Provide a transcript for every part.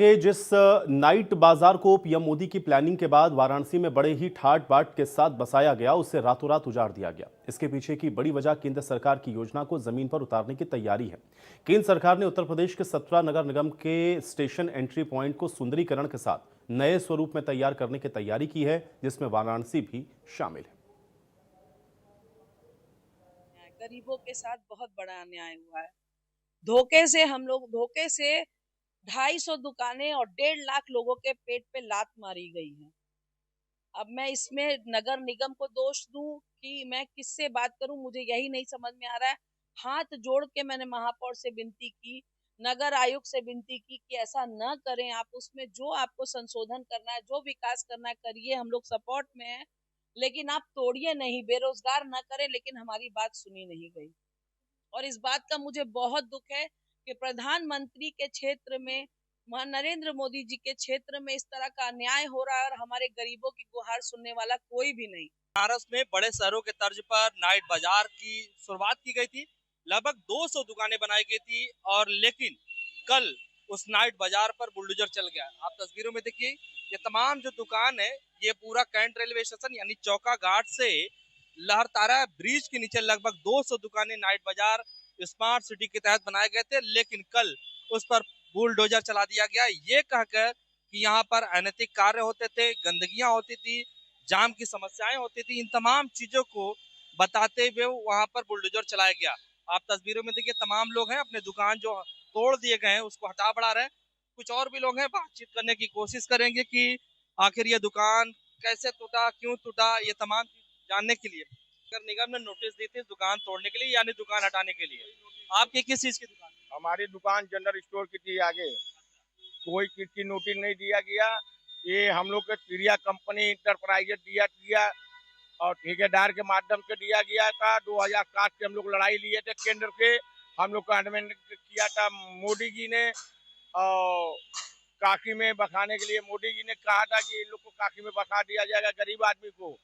कि जिस नाइट बाजार को पीएम मोदी की प्लानिंग के बाद वाराणसी में बड़े ही ठाट बाट के साथ बसाया गया, उसे रातों रात उजाड़ दिया गया। इसके पीछे की बड़ी वजह केंद्र सरकार की योजना को जमीन पर उतारने की तैयारी है। केंद्र सरकार ने उत्तर प्रदेश के 17 नगर निगम के स्टेशन एंट्री पॉइंट को सुंदरीकरण के साथ नए स्वरूप में तैयार करने की तैयारी की है, जिसमें वाराणसी भी शामिल है। गरीबों के साथ बहुत बड़ा अन्याय हुआ है। धोखे से 250 दुकानें और 1.5 लाख लोगों के पेट पे लात मारी गई है। अब मैं इसमें नगर निगम को दोष दूं कि मैं किससे बात करूं, मुझे यही नहीं समझ में आ रहा है। हाथ जोड़ के मैंने महापौर से विनती की, नगर आयुक्त से विनती की कि ऐसा न करें। आप उसमें जो आपको संशोधन करना है, जो विकास करना है करिए, हम लोग सपोर्ट में हैं, लेकिन आप तोड़िए नहीं, बेरोजगार न करें। लेकिन हमारी बात सुनी नहीं गई। और इस बात का मुझे बहुत दुख है कि प्रधानमंत्री के क्षेत्र में, नरेंद्र मोदी जी के क्षेत्र में इस तरह का अन्याय हो रहा है और हमारे गरीबों की गुहार सुनने वाला कोई भी नहीं। बनारस में बड़े शहरों के तर्ज पर नाइट बाजार की शुरुआत की गई थी। लगभग 200 दुकानें बनाई गई थी और लेकिन कल उस नाइट बाजार पर बुलडोजर चल गया। आप तस्वीरों में देखिए, ये तमाम जो दुकान है, ये पूरा कैंट रेलवे स्टेशन यानी चौका घाट से लहरतारा ब्रिज के नीचे लगभग 200 दुकानें नाइट बाजार स्मार्ट सिटी के तहत बनाए गए थे। लेकिन कल उस पर बुलडोजर चला दिया गया, ये कहकर कि यहाँ पर अनैतिक कार्य होते थे, गंदगियां होती थी, जाम की समस्याएं होती थी। इन तमाम चीजों को बताते हुए वहां पर बुलडोजर चलाया गया। आप तस्वीरों में देखिए, तमाम लोग हैं अपने दुकान जो तोड़ दिए गए हैं उसको हटा बढ़ा रहे हैं। कुछ और भी लोग हैं, बातचीत करने की कोशिश करेंगे कि आखिर ये दुकान कैसे टूटा, क्यों टूटा, ये तमाम चीज जानने के लिए नगर निगम ने नोटिस दी थी दुकान तोड़ने के लिए यानी दुकान हटाने के लिए। आपकी किस चीज की दुकान? हमारी दुकान जनरल स्टोर की थी। आगे कोई चीज की नोटिस नहीं दिया गया। ये हम लोग के चिड़िया कंपनी इंटरप्राइजेज दिया दिया और ठेकेदार के माध्यम से दिया गया था। 2007 से हम लोग लड़ाई लिए थे केंद्र से। हम लोग का अमेंडमेंट किया था मोदी जी ने, और काशी में बसाने के लिए मोदी जी ने कहा था कि इन लोग को काशी में बसा दिया जाएगा। गरीब आदमी को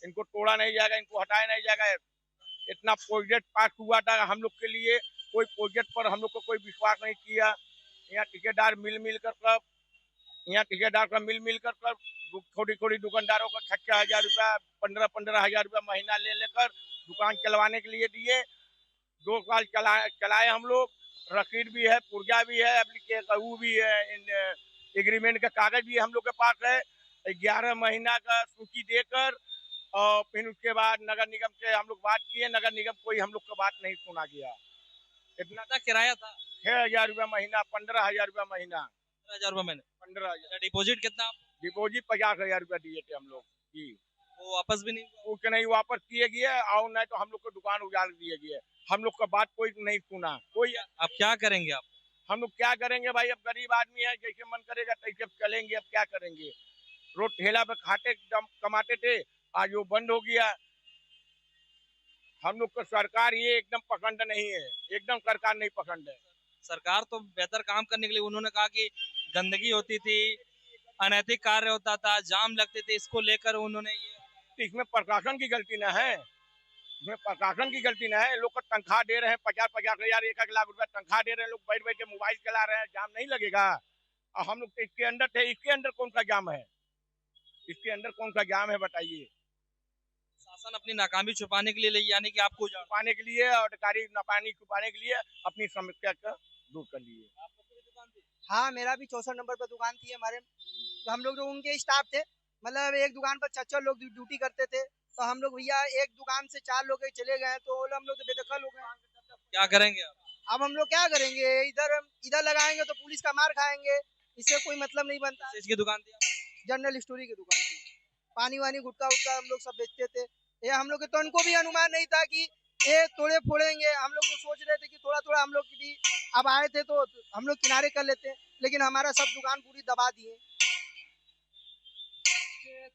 इनको तोड़ा नहीं जाएगा, इनको हटाया नहीं जाएगा। इतना प्रोजेक्ट पास हुआ था हम लोग के लिए, कोई प्रोजेक्ट पर हम लोग को कोई विश्वास नहीं किया। यहाँ ठेकेदार मिल मिल कर छोटी छोटी दुकानदारों का 6,000 रुपया, 15,000 रुपया महीना ले लेकर दुकान चलवाने के लिए दिए। 2 साल चलाए हम लोग। रसीद भी है, पुर्जा भी है, एप्लीकेशन भी है, एग्रीमेंट का कागज भी हम लोग के पास है। 11 महीना का सूची देकर और फिर उसके बाद नगर निगम से हम लोग बात किए। नगर निगम कोई हम लोग का बात नहीं सुना गया। इतना कितना किराया था? 6,000 रुपया महीना, 15,000 रुपया महीना। 15,000 रुपये महीने? 15,000 डिपोजिट कितना? डिपोजिट 50,000 रुपया दिए थे हम लोग जी। वो वापस भी नहीं हुआ? कुछ नहीं वापस किए गए और नहीं तो हम लोग को दुकान उजाड़ दिए गए। हम लोग का बात कोई नहीं सुना कोई। अब क्या करेंगे आप? हम लोग क्या करेंगे भाई, अब गरीब आदमी है, जैसे मन करेगा तैसे चलेंगे। अब क्या करेंगे, रोज ठेला पे खाते कमाते थे, आज वो बंद हो गया। हम लोग को सरकार ये एकदम पसंद नहीं है, एकदम सरकार नहीं पसंद है। सरकार तो बेहतर काम करने के लिए, उन्होंने कहा कि गंदगी होती थी, अनैतिक कार्य होता था, जाम लगते थे, इसको लेकर उन्होंने ये। इसमें प्रशासन की गलती ना है, इसमें प्रशासन की गलती ना है। लोग को तनख्वाह दे रहे हैं 50,000 1 लाख रुपया तनख्वाह दे रहे हैं, लोग बैठ बैठ के मोबाइल चला रहे हैं, जाम नहीं लगेगा। और हम लोग तो इसके अंदर थे, इसके अंदर कौन सा जाम है, इसके अंदर कौन सा जाम है बताइए। शासन अपनी नाकामी छुपाने के लिए ले, यानी कि आपको छुपाने के लिए और अधिकारी नापानी छुपाने के लिए अपनी समस्या का दूर कर लिए। हाँ, मेरा भी 64 नंबर पर दुकान थी हमारे। तो हम लोग जो उनके स्टाफ थे, मतलब एक दुकान पर 4 लोग ड्यूटी करते थे। तो हम लोग भैया एक दुकान से 4 लोग चले गए, तो हम लोग तो बेदखल हो गए। क्या करेंगे आप? अब हम लोग क्या करेंगे, इधर इधर लगाएंगे तो पुलिस का मार खाएंगे, इससे कोई मतलब नहीं बनता। किस चीज की दुकान थी आप? जनरल स्टोरी की दुकान थी। पानी वानी गुटका उटका हम लोग सब बेचते थे। ये हम लोग के तो उनको भी अनुमान नहीं था कि ये तोड़े फोड़ेंगे। हम लोग तो सोच रहे थे कि थोड़ा थोड़ा हम लोग भी अब आए थे तो हम लोग किनारे कर लेते, लेकिन हमारा सब दुकान पूरी दबा दिए।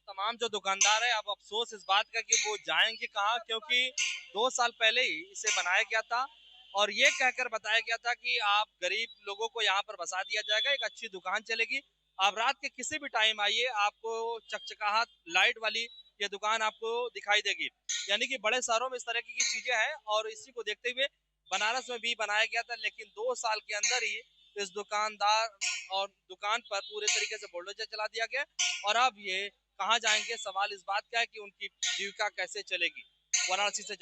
तमाम जो दुकानदार है, अब अफसोस इस बात का कि वो जाएंगे कहाँ, क्योंकि 2 साल पहले ही इसे बनाया गया था और ये कहकर बताया गया था कि आप गरीब लोगों को यहाँ पर बसा दिया जाएगा, एक अच्छी दुकान चलेगी। आप रात के किसी भी टाइम आइए, आपको चकचकाहट लाइट वाली ये दुकान आपको दिखाई देगी। यानी कि बड़े शहरों में इस तरह की चीजें हैं और इसी को देखते हुए बनारस में भी बनाया गया था, लेकिन 2 साल के अंदर ही इस दुकानदार और दुकान पर पूरे तरीके से बुलडोजर चला दिया गया और अब ये कहाँ जाएंगे, सवाल इस बात का है कि उनकी जीविका कैसे चलेगी। वाराणसी से